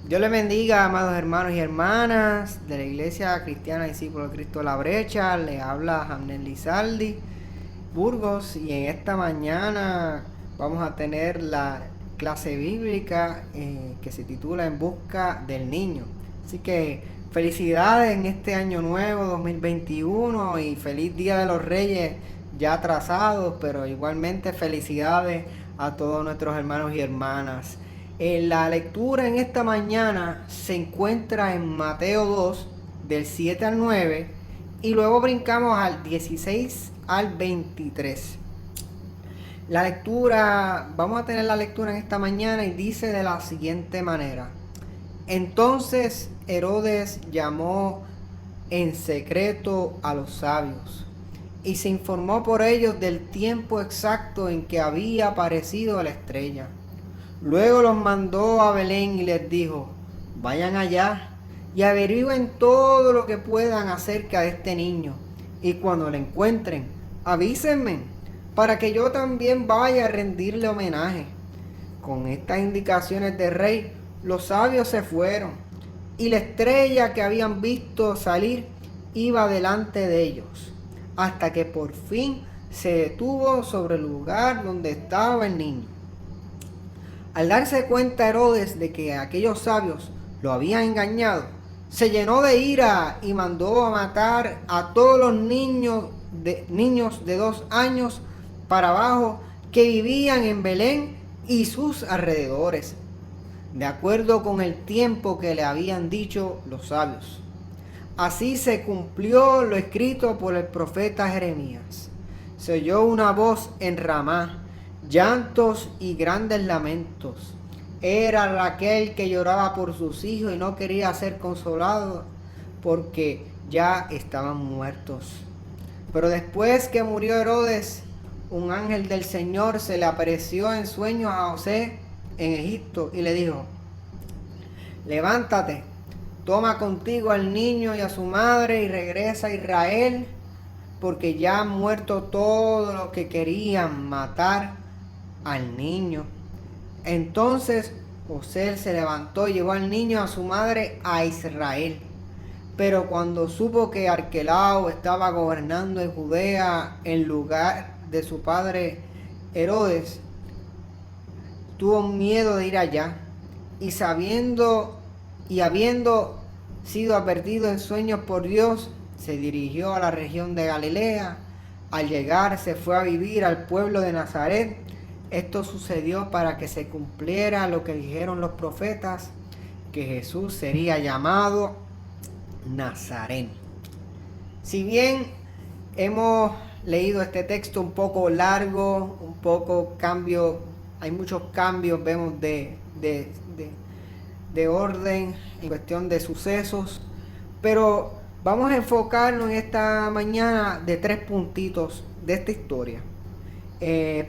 Dios les bendiga, amados hermanos y hermanas de la Iglesia Cristiana Discípulo de Cristo La Brecha. Le habla Jamnel Lizaldi Burgos y en esta mañana vamos a tener la clase bíblica que se titula En Busca del Niño. Así que felicidades en este año nuevo 2021 y feliz Día de los Reyes ya atrasados, pero igualmente felicidades a todos nuestros hermanos y hermanas. La lectura en esta mañana se encuentra en Mateo 2, del 7 al 9, y luego brincamos al 16 al 23. Vamos a tener la lectura en esta mañana y dice de la siguiente manera. Entonces Herodes llamó en secreto a los sabios y se informó por ellos del tiempo exacto en que había aparecido la estrella. Luego los mandó a Belén y les dijo: vayan allá y averigüen todo lo que puedan acerca de este niño, y cuando lo encuentren, avísenme, para que yo también vaya a rendirle homenaje. Con estas indicaciones del rey, los sabios se fueron, y la estrella que habían visto salir iba delante de ellos, hasta que por fin se detuvo sobre el lugar donde estaba el niño. Al darse cuenta Herodes de que aquellos sabios lo habían engañado, se llenó de ira y mandó a matar a todos los niños de 2 años para abajo que vivían en Belén y sus alrededores, de acuerdo con el tiempo que le habían dicho los sabios. Así se cumplió lo escrito por el profeta Jeremías. Se oyó una voz en Ramá, llantos y grandes lamentos. Era Raquel que lloraba por sus hijos y no quería ser consolado porque ya estaban muertos. Pero después que murió Herodes, un ángel del Señor se le apareció en sueños a José en Egipto y le dijo: levántate, toma contigo al niño y a su madre y regresa a Israel, porque ya han muerto todos los que querían matar al niño. Entonces José se levantó y llevó al niño a su madre a Israel. Pero cuando supo que Arquelao estaba gobernando en Judea en lugar de su padre Herodes, tuvo miedo de ir allá, y habiendo sido advertido en sueños por Dios, se dirigió a la región de Galilea. Al llegar se fue a vivir al pueblo de Nazaret. Esto sucedió para que se cumpliera lo que dijeron los profetas, que Jesús sería llamado Nazareno. Si bien hemos leído este texto un poco largo, hay muchos cambios, vemos de orden en cuestión de sucesos, pero vamos a enfocarnos en esta mañana de 3 puntitos de esta historia.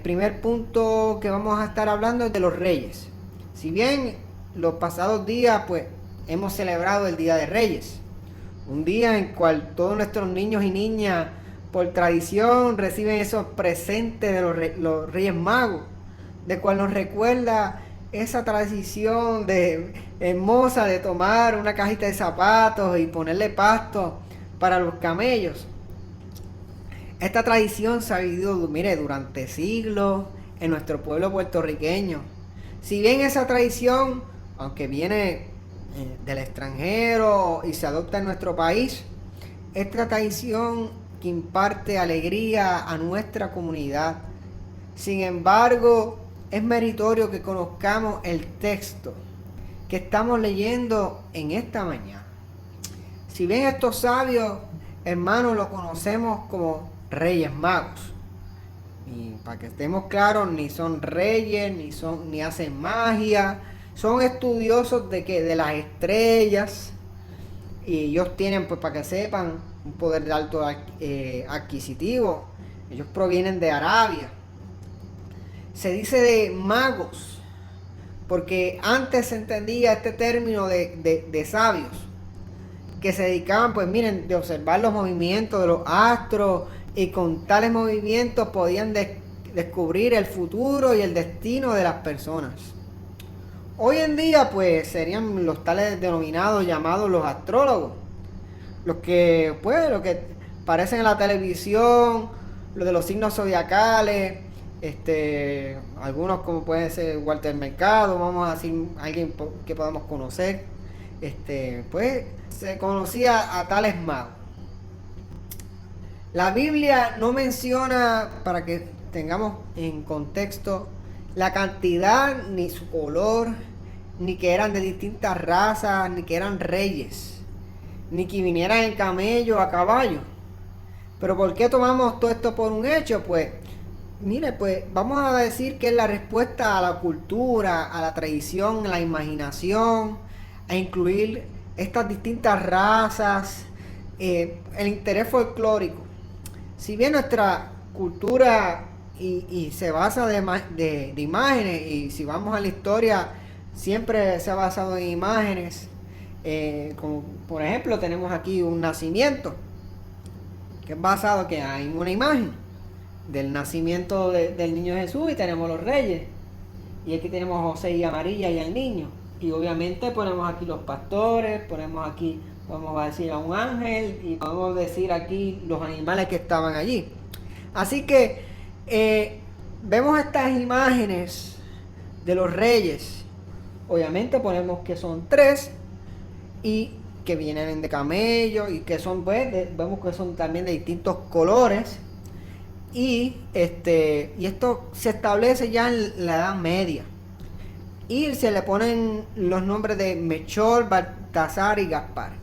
Primer punto que vamos a estar hablando es de los reyes. Si bien los pasados días pues hemos celebrado el Día de Reyes, un día en cual todos nuestros niños y niñas por tradición reciben esos presentes de los Reyes Magos, de cual nos recuerda esa tradición hermosa de tomar una cajita de zapatos y ponerle pasto para los camellos. Esta tradición se ha vivido, durante siglos en nuestro pueblo puertorriqueño. Si bien esa tradición, aunque viene del extranjero y se adopta en nuestro país, esta tradición que imparte alegría a nuestra comunidad. Sin embargo, es meritorio que conozcamos el texto que estamos leyendo en esta mañana. Si bien estos sabios, hermanos, lo conocemos como Reyes Magos, y para que estemos claros, ni son reyes, ni hacen magia, son estudiosos de las estrellas, y ellos tienen, pues para que sepan, un poder de alto adquisitivo. Ellos provienen de Arabia. Se dice de magos porque antes se entendía este término de sabios, que se dedicaban, pues miren, de observar los movimientos de los astros, y con tales movimientos podían descubrir el futuro y el destino de las personas. Hoy en día pues serían los tales denominados llamados los astrólogos, los que pues lo que aparecen en la televisión, lo de los signos zodiacales, algunos como puede ser Walter Mercado, vamos a decir alguien que podamos conocer, pues se conocía a tales magos. La Biblia no menciona, para que tengamos en contexto, la cantidad, ni su color, ni que eran de distintas razas, ni que eran reyes, ni que vinieran en camello o a caballo. Pero ¿por qué tomamos todo esto por un hecho? Pues, mire, pues vamos a decir que es la respuesta a la cultura, a la tradición, a la imaginación, a incluir estas distintas razas, el interés folclórico. Si bien nuestra cultura y se basa de imágenes, y si vamos a la historia, siempre se ha basado en imágenes, como por ejemplo tenemos aquí un nacimiento, que es basado que hay una imagen del nacimiento del niño Jesús, y tenemos los reyes, y aquí tenemos a José y a María y al niño, y obviamente ponemos aquí los pastores, ponemos aquí, vamos a decir, a un ángel, y podemos decir aquí los animales que estaban allí. Así que vemos estas imágenes de los reyes. Obviamente ponemos que son 3 y que vienen de camello, y que son, pues, vemos que son también de distintos colores. Y esto se establece ya en la Edad Media. Y se le ponen los nombres de Melchor, Baltasar y Gaspar.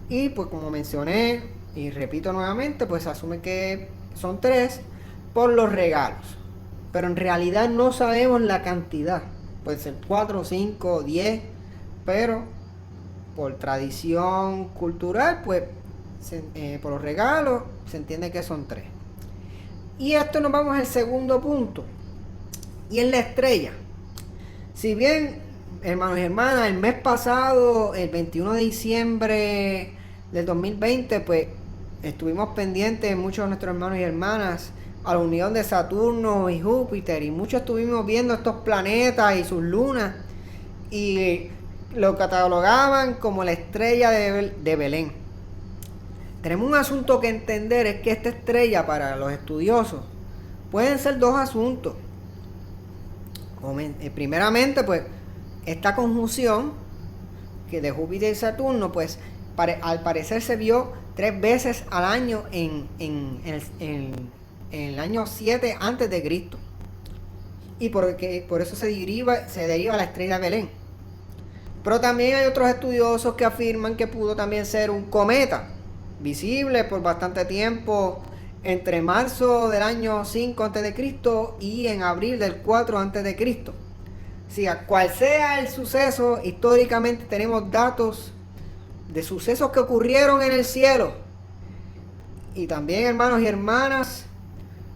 Y pues como mencioné y repito nuevamente, pues se asume que son 3 por los regalos. Pero en realidad no sabemos la cantidad. Puede ser 4, 5, 10, pero por tradición cultural, pues por los regalos se entiende que son 3. Y esto nos vamos al segundo punto, y es la estrella. Si bien, hermanos y hermanas, el mes pasado, el 21 de diciembre del 2020, pues estuvimos pendientes, muchos de nuestros hermanos y hermanas, a la unión de Saturno y Júpiter, y muchos estuvimos viendo estos planetas y sus lunas, y lo catalogaban como la estrella de Belén. Tenemos un asunto que entender, es que esta estrella, para los estudiosos, pueden ser 2 asuntos. Primeramente, pues esta conjunción que de Júpiter y Saturno, pues al parecer se vio 3 veces al año en el año 7 antes de Cristo, y por eso se deriva la estrella de Belén. Pero también hay otros estudiosos que afirman que pudo también ser un cometa visible por bastante tiempo entre marzo del año 5 a.C. y en abril del 4 a.C. Sea cual sea el suceso, históricamente tenemos datos de sucesos que ocurrieron en el cielo. Y también, hermanos y hermanas,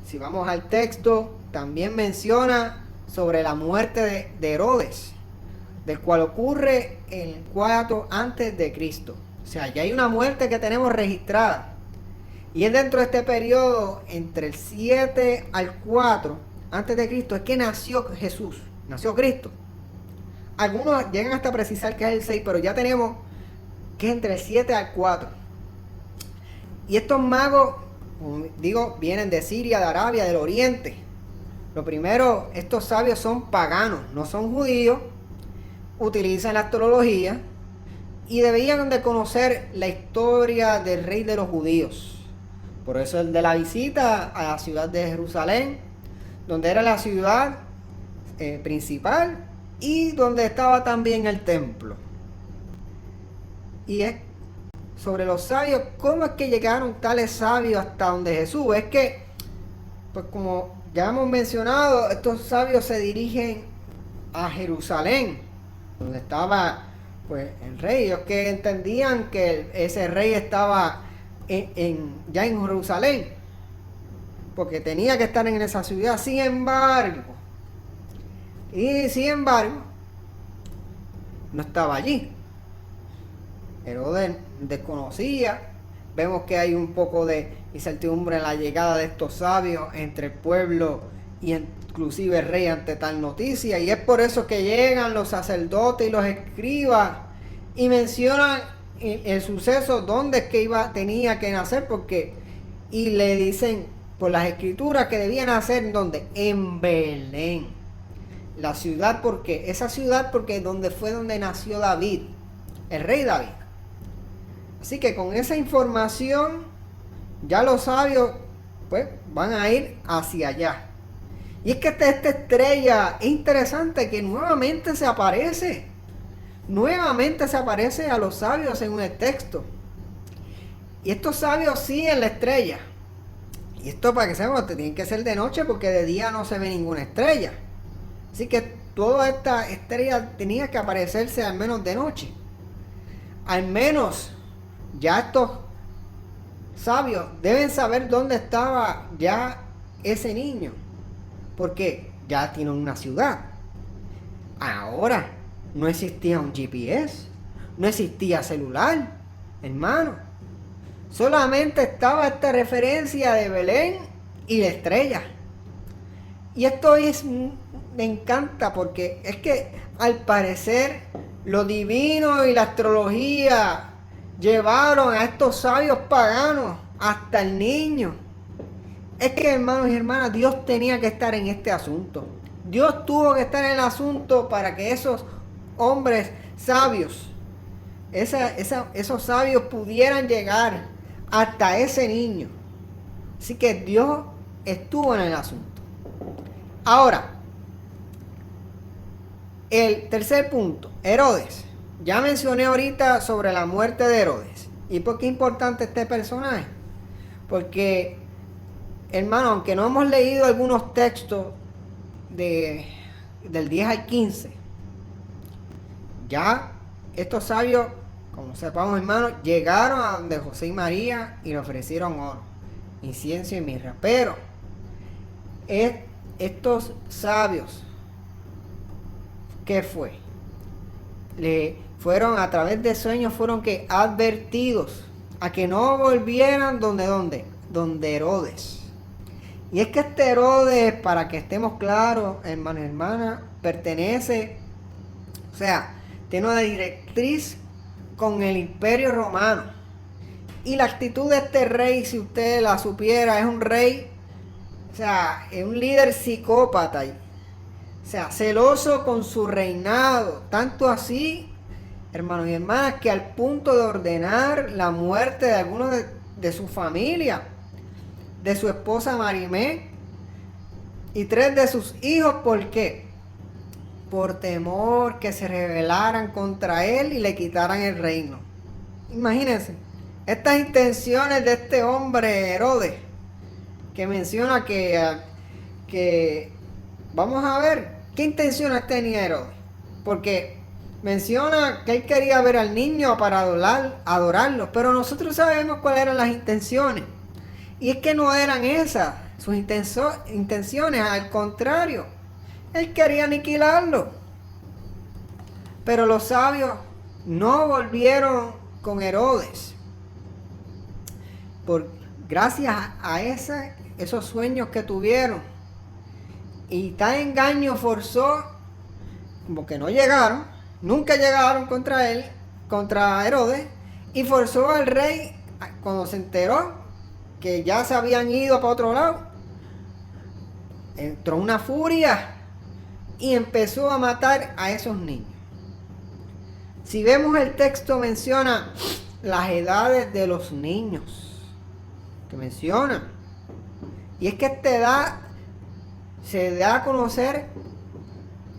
si vamos al texto, también menciona sobre la muerte de Herodes, del cual ocurre el 4 a.C. O sea, ya hay una muerte que tenemos registrada. Y es dentro de este periodo, entre el 7 al 4 antes de Cristo, es que nació Jesús, nació Cristo. Algunos llegan hasta precisar que es el 6, pero ya tenemos que es entre el 7 al 4. Y estos magos, como digo, vienen de Siria, de Arabia, del Oriente. Lo primero, estos sabios son paganos, no son judíos, utilizan la astrología y debían de conocer la historia del rey de los judíos. Por eso el de la visita a la ciudad de Jerusalén, donde era la ciudad principal y donde estaba también el templo. Y es sobre los sabios, ¿cómo es que llegaron tales sabios hasta donde Jesús? Es que, pues como ya hemos mencionado, estos sabios se dirigen a Jerusalén, donde estaba pues el rey. Ellos que entendían que ese rey estaba ya en Jerusalén, porque tenía que estar en esa ciudad. Sin embargo, no estaba allí. Herodes desconocía. Vemos que hay un poco de incertidumbre en la llegada de estos sabios entre el pueblo y inclusive el rey ante tal noticia. Y es por eso que llegan los sacerdotes y los escribas y mencionan el suceso donde es que tenía que nacer, y le dicen por las escrituras que debía nacer donde, en Belén, la ciudad, porque esa ciudad porque fue donde nació David, el rey David. Así que con esa información ya los sabios pues van a ir hacia allá. Y es que esta estrella es interesante que nuevamente se aparece a los sabios en el texto. Y estos sabios siguen la estrella. Y esto, para que sepan, tiene que ser de noche porque de día no se ve ninguna estrella. Así que toda esta estrella tenía que aparecerse al menos de noche. Al menos ya estos sabios deben saber dónde estaba ya ese niño, porque ya tiene una ciudad. Ahora no existía un GPS, no existía celular, hermano. Solamente estaba esta referencia de Belén y la estrella. Y esto me encanta porque es que al parecer lo divino y la astrología llevaron a estos sabios paganos hasta el niño. Es que, hermanos y hermanas, Dios tenía que estar en este asunto. Dios tuvo que estar en el asunto para que esos hombres sabios, esos sabios pudieran llegar hasta ese niño. Así que Dios estuvo en el asunto. Ahora, el tercer punto, Herodes. Ya mencioné ahorita sobre la muerte de Herodes. ¿Y por qué es importante este personaje? Porque, hermano, aunque no hemos leído algunos textos del 10 al 15, ya estos sabios, como sepamos, hermano, llegaron a donde José y María y le ofrecieron oro, incienso y mirra. Pero estos sabios, ¿qué fue? Fueron a través de sueños, fueron que advertidos a que no volvieran donde Herodes. Y es que este Herodes, para que estemos claros, hermanos y hermanas, pertenece, o sea, tiene una directriz con el Imperio Romano. Y la actitud de este rey, si usted la supiera, es un rey, o sea, es un líder psicópata, o sea, celoso con su reinado, tanto así, hermanos y hermanas, que al punto de ordenar la muerte de algunos de su familia, de su esposa Marimé y 3 de sus hijos. ¿Por qué? Por temor que se rebelaran contra él y le quitaran el reino. Imagínense estas intenciones de este hombre Herodes, que menciona que vamos a ver qué intenciones tenía Herodes, porque menciona que él quería ver al niño para adorarlo, pero nosotros sabemos cuáles eran las intenciones. Y es que no eran esas sus intenciones, al contrario, él quería aniquilarlo. Pero los sabios no volvieron con Herodes, gracias a esos sueños que tuvieron. Y tal engaño forzó, como que nunca llegaron contra él, contra Herodes, y forzó al rey, cuando se enteró que ya se habían ido para otro lado, entró una furia y empezó a matar a esos niños. Si vemos el texto, menciona las edades de los niños que menciona, y es que esta edad se da a conocer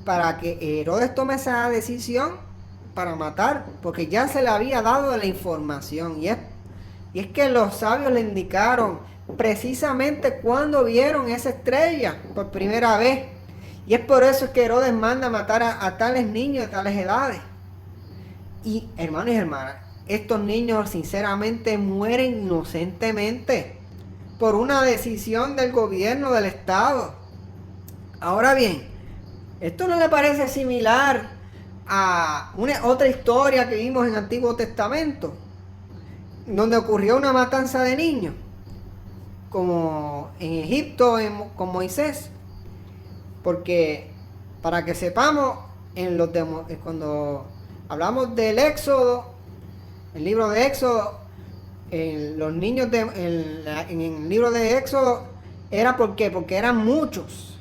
para que Herodes tome esa decisión para matar, porque ya se le había dado la información. Y es que los sabios le indicaron precisamente cuando vieron esa estrella por primera vez. Y es por eso que Herodes manda matar a tales niños de tales edades. Y hermanos y hermanas, estos niños sinceramente mueren inocentemente por una decisión del gobierno del Estado. Ahora bien, ¿esto no le parece similar a otra historia que vimos en el Antiguo Testamento, donde ocurrió una matanza de niños, como en Egipto con Moisés? Porque para que sepamos, cuando hablamos del Éxodo, el libro de Éxodo, los niños en el libro de Éxodo era porque eran muchos.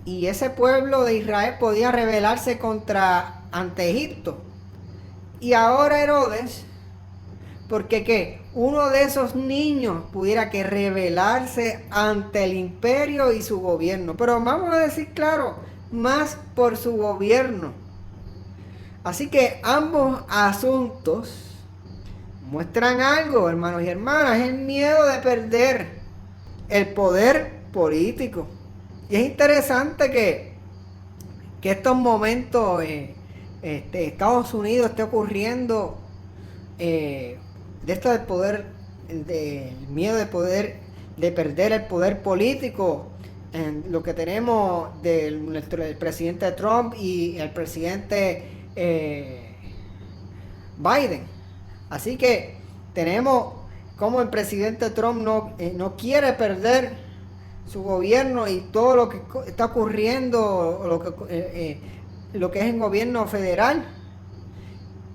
Y ese pueblo de Israel podía rebelarse ante Egipto. Y ahora Herodes, porque ¿qué? Uno de esos niños pudiera que rebelarse ante el imperio y su gobierno. Pero vamos a decir claro, más por su gobierno. Así que ambos asuntos muestran algo, hermanos y hermanas, el miedo de perder el poder político. Y es interesante que estos momentos Estados Unidos esté ocurriendo de esto del poder, del miedo de perder el poder político, en lo que tenemos del presidente Trump y el presidente Biden. Así que tenemos como el presidente Trump no quiere perder su gobierno y todo lo que está ocurriendo, lo que es el gobierno federal.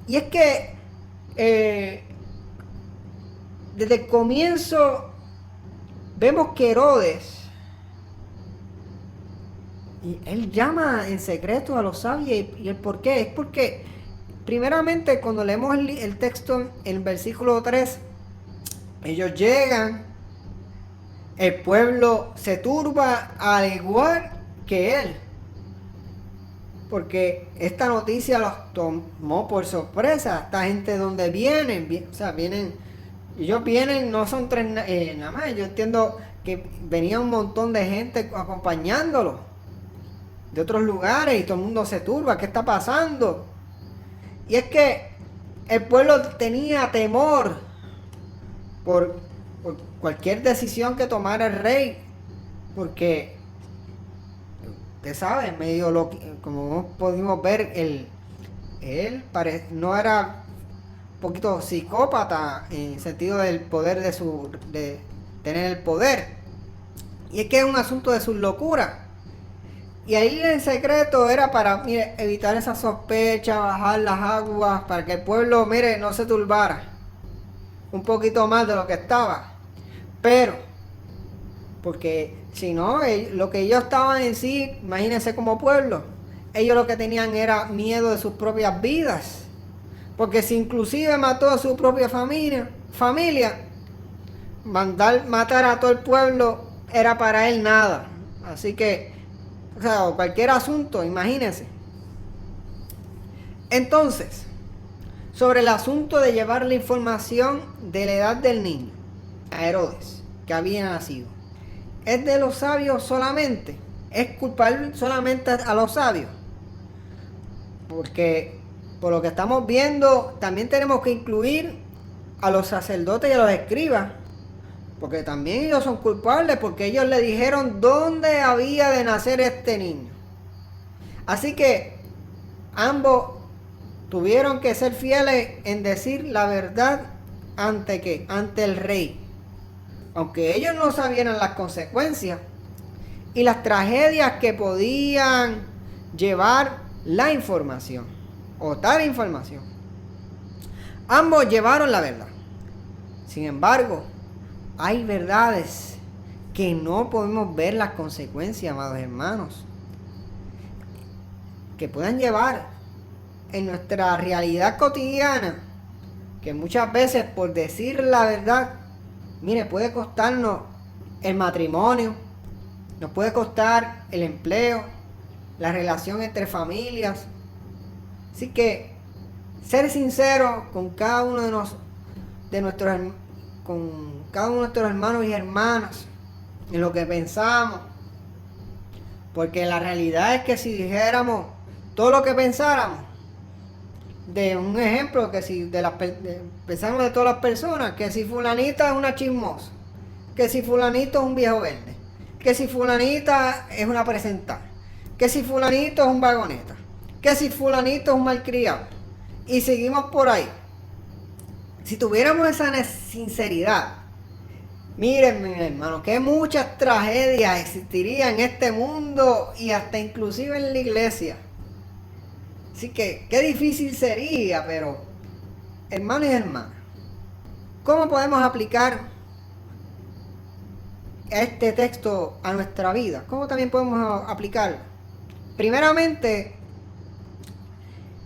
Y es que desde el comienzo vemos que Herodes, y él llama en secreto a los sabios, y el por qué, es porque primeramente cuando leemos el texto en el versículo 3, ellos llegan, el pueblo se turba al igual que él, porque esta noticia los tomó por sorpresa. Esta gente donde vienen, ellos vienen, no son tres nada más, yo entiendo que venía un montón de gente acompañándolo de otros lugares y todo el mundo se turba, ¿qué está pasando? Y es que el pueblo tenía temor por cualquier decisión que tomara el rey, porque usted sabe, como pudimos ver, él no era un poquito psicópata en el sentido del poder de tener el poder, y es que es un asunto de sus locuras. Y ahí en secreto era para, evitar esa sospecha, bajar las aguas, para que el pueblo, no se turbara un poquito más de lo que estaba. Pero, porque si no, lo que ellos estaban en sí, imagínense como pueblo, ellos lo que tenían era miedo de sus propias vidas. Porque si inclusive mató a su propia familia, matar a todo el pueblo era para él nada. Así que, cualquier asunto, imagínense. Entonces, sobre el asunto de llevar la información de la edad del niño a Herodes, que había nacido, ¿es de los sabios solamente? ¿Es culpar solamente a los sabios? Porque por lo que estamos viendo, también tenemos que incluir a los sacerdotes y a los escribas, porque también ellos son culpables, porque ellos le dijeron dónde había de nacer este niño. Así que ambos tuvieron que ser fieles en decir la verdad ante el rey, aunque ellos no sabían las consecuencias y las tragedias que podían llevar la información o tal información. Ambos llevaron la verdad. Sin embargo, hay verdades que no podemos ver las consecuencias, amados hermanos, que puedan llevar en nuestra realidad cotidiana, que muchas veces por decir la verdad, puede costarnos el matrimonio, nos puede costar el empleo, la relación entre familias. Así que ser sincero con cada uno de nuestros hermanos y hermanas en lo que pensamos, porque la realidad es que si dijéramos todo lo que pensáramos, de un ejemplo, que si pensamos de todas las personas, que si fulanita es una chismosa, que si fulanito es un viejo verde, que si fulanita es una presentada, que si fulanito es un vagoneta, que si fulanito es un malcriado, y seguimos por ahí. Si tuviéramos esa sinceridad Miren, mis hermanos, que muchas tragedias existirían en este mundo y hasta inclusive en la iglesia. Así que, qué difícil sería, pero, hermanos y hermanas, ¿cómo podemos aplicar este texto a nuestra vida? ¿Cómo también podemos aplicarlo? Primeramente,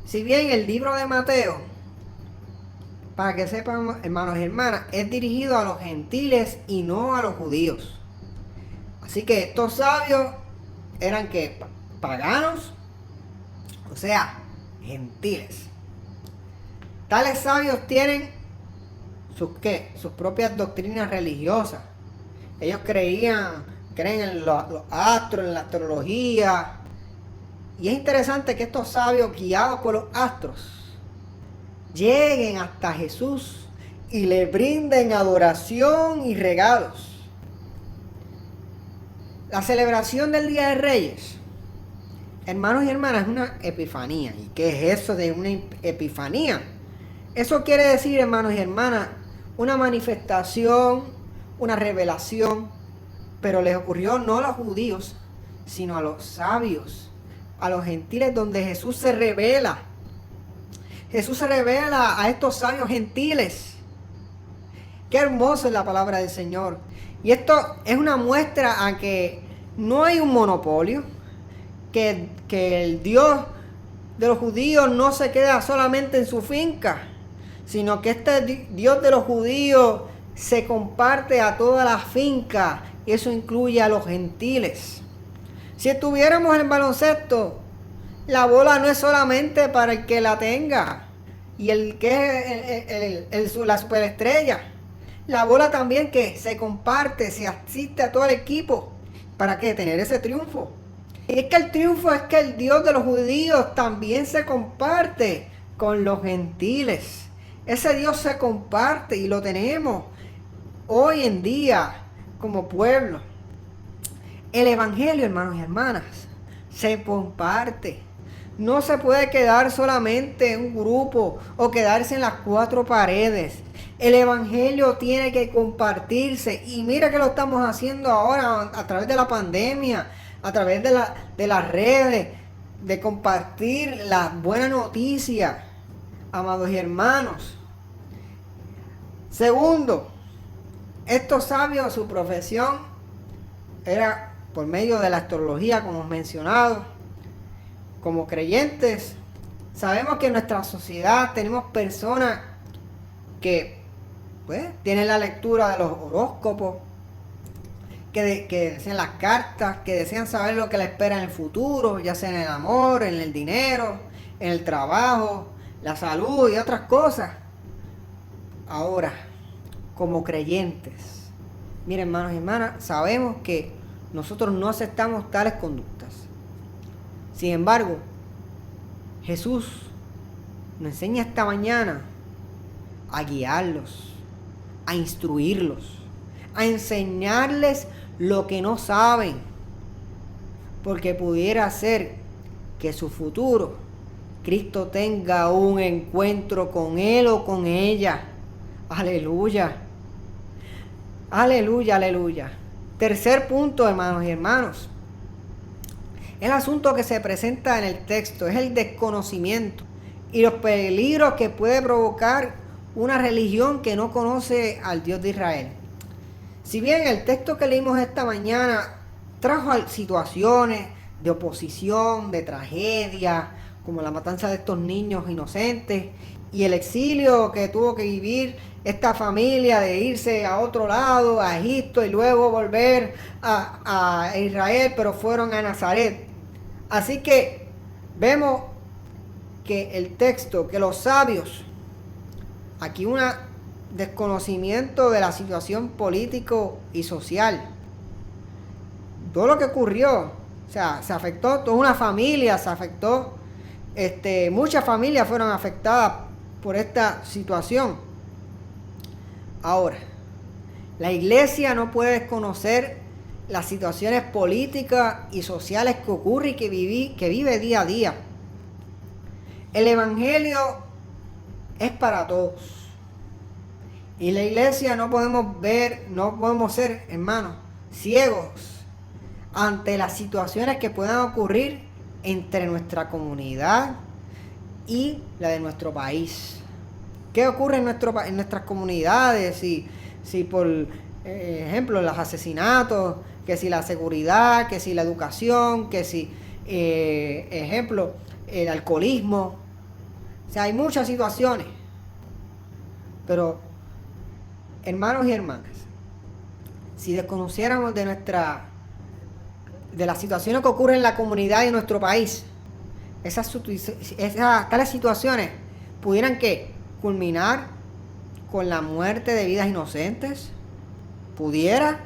si bien el libro de Mateo, para que sepan, hermanos y hermanas, es dirigido a los gentiles y no a los judíos. Así que estos sabios eran que paganos, o sea, gentiles. Tales sabios tienen sus propias doctrinas religiosas. Ellos creen en los astros, en la astrología. Y es interesante que estos sabios, guiados por los astros, lleguen hasta Jesús y le brinden adoración y regalos. La celebración del Día de Reyes, hermanos y hermanas, es una epifanía. ¿Y qué es eso de una epifanía? Eso quiere decir, hermanos y hermanas, una manifestación, una revelación, pero les ocurrió no a los judíos, sino a los sabios, a los gentiles, donde Jesús se revela. Jesús se revela a estos sabios gentiles. Qué hermosa es la palabra del Señor. Y esto es una muestra a que no hay un monopolio, que el Dios de los judíos no se queda solamente en su finca, sino que este Dios de los judíos se comparte a toda la finca, y eso incluye a los gentiles. Si estuviéramos en el baloncesto, la bola no es solamente para el que la tenga y el que es la superestrella. La bola también que se comparte, se asiste a todo el equipo. ¿Para qué? Tener ese triunfo. Y es que el triunfo es que el Dios de los judíos también se comparte con los gentiles. Ese Dios se comparte y lo tenemos hoy en día como pueblo. El evangelio, hermanos y hermanas, se comparte. No se puede quedar solamente en un grupo o quedarse en las cuatro paredes. El evangelio tiene que compartirse. Y mira que lo estamos haciendo ahora a través de la pandemia, a través de las redes, de compartir las buenas noticias, amados y hermanos. Segundo, estos sabios, su profesión era por medio de la astrología, como hemos mencionado. Como creyentes, sabemos que en nuestra sociedad tenemos personas que tienen la lectura de los horóscopos, que desean las cartas, que desean saber lo que les espera en el futuro, ya sea en el amor, en el dinero, en el trabajo, la salud y otras cosas. Ahora, como creyentes, miren, hermanos y hermanas, sabemos que nosotros no aceptamos tales conductas. Sin embargo, Jesús nos enseña esta mañana a guiarlos, a instruirlos, a enseñarles lo que no saben, porque pudiera ser que su futuro Cristo tenga un encuentro con él o con ella. Aleluya. Aleluya, aleluya. Tercer punto, hermanos y hermanos. El asunto que se presenta en el texto es el desconocimiento y los peligros que puede provocar una religión que no conoce al Dios de Israel. Si bien el texto que leímos esta mañana trajo situaciones de oposición, de tragedia, como la matanza de estos niños inocentes y el exilio que tuvo que vivir esta familia de irse a otro lado, a Egipto, y luego volver a Israel, pero fueron a Nazaret. Así que vemos que el texto, que los sabios, aquí un desconocimiento de la situación político y social. Todo lo que ocurrió, o sea, se afectó toda una familia, se afectó, muchas familias fueron afectadas por esta situación. Ahora, la iglesia no puede desconocer las situaciones políticas y sociales que ocurren y que vive día a día. El evangelio es para todos. Y la iglesia no podemos ser, hermanos, ciegos ante las situaciones que puedan ocurrir entre nuestra comunidad y la de nuestro país. ¿Qué ocurre en nuestras comunidades? Si por ejemplo los asesinatos, que si la seguridad, que si la educación, que si ejemplo el alcoholismo. O sea, hay muchas situaciones. Pero hermanos y hermanas, si desconociéramos de las situaciones que ocurren en la comunidad y en nuestro país, esas tales situaciones pudieran culminar con la muerte de vidas inocentes. Pudiera,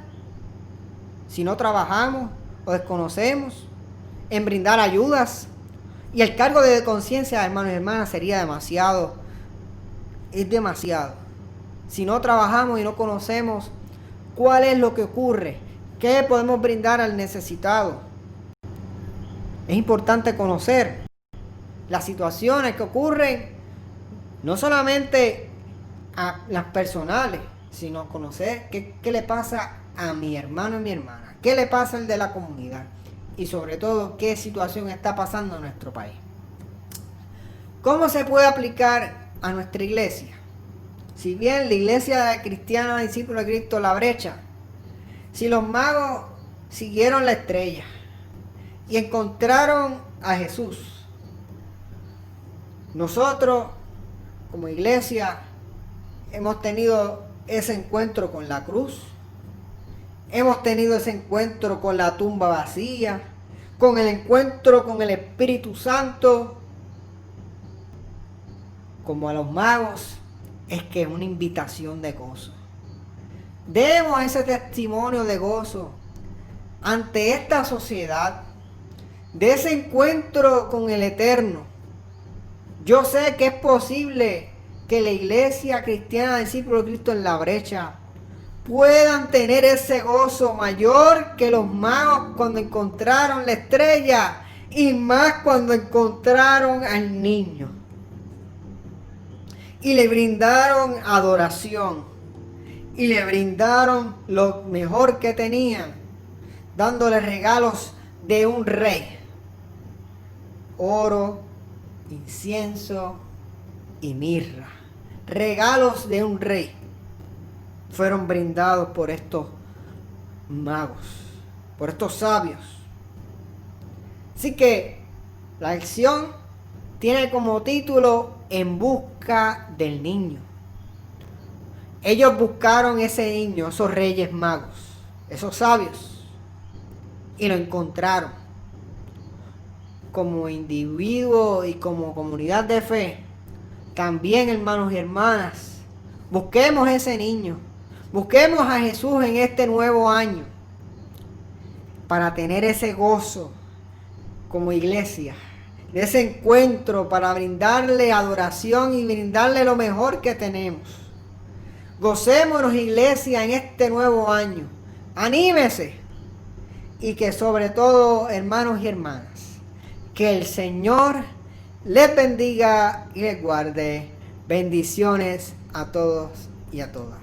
si no trabajamos o desconocemos, en brindar ayudas. Y el cargo de conciencia, hermanos y hermanas, sería demasiado. Es demasiado. Si no trabajamos y no conocemos cuál es lo que ocurre, qué podemos brindar al necesitado. Es importante conocer las situaciones que ocurren, no solamente a las personales, sino conocer qué le pasa a mi hermano y mi hermana, qué le pasa al de la comunidad y sobre todo qué situación está pasando en nuestro país. ¿Cómo se puede aplicar a nuestra iglesia? Si bien la iglesia cristiana discípulos de Cristo La Brecha, si los magos siguieron la estrella y encontraron a Jesús, nosotros como iglesia hemos tenido ese encuentro con la cruz, hemos tenido ese encuentro con la tumba vacía, con el encuentro con el Espíritu Santo, como a los magos. Es que es una invitación de gozo. Demos ese testimonio de gozo ante esta sociedad, de ese encuentro con el Eterno. Yo sé que es posible que la iglesia cristiana discípulos de Cristo en La Brecha puedan tener ese gozo mayor que los magos cuando encontraron la estrella y más cuando encontraron al niño. Y le brindaron adoración. Y le brindaron lo mejor que tenían. Dándole regalos de un rey. Oro, incienso y mirra. Regalos de un rey. Fueron brindados por estos magos. Por estos sabios. Así que la lección tiene como título En busca del niño. Ellos buscaron ese niño, esos reyes magos, esos sabios, y lo encontraron. Como individuo y como comunidad de fe, también hermanos y hermanas, busquemos ese niño, busquemos a Jesús en este nuevo año, para tener ese gozo como iglesia, de ese encuentro, para brindarle adoración y brindarle lo mejor que tenemos. Gocémonos, iglesia, en este nuevo año. Anímese. Y que sobre todo, hermanos y hermanas, que el Señor les bendiga y les guarde. Bendiciones a todos y a todas.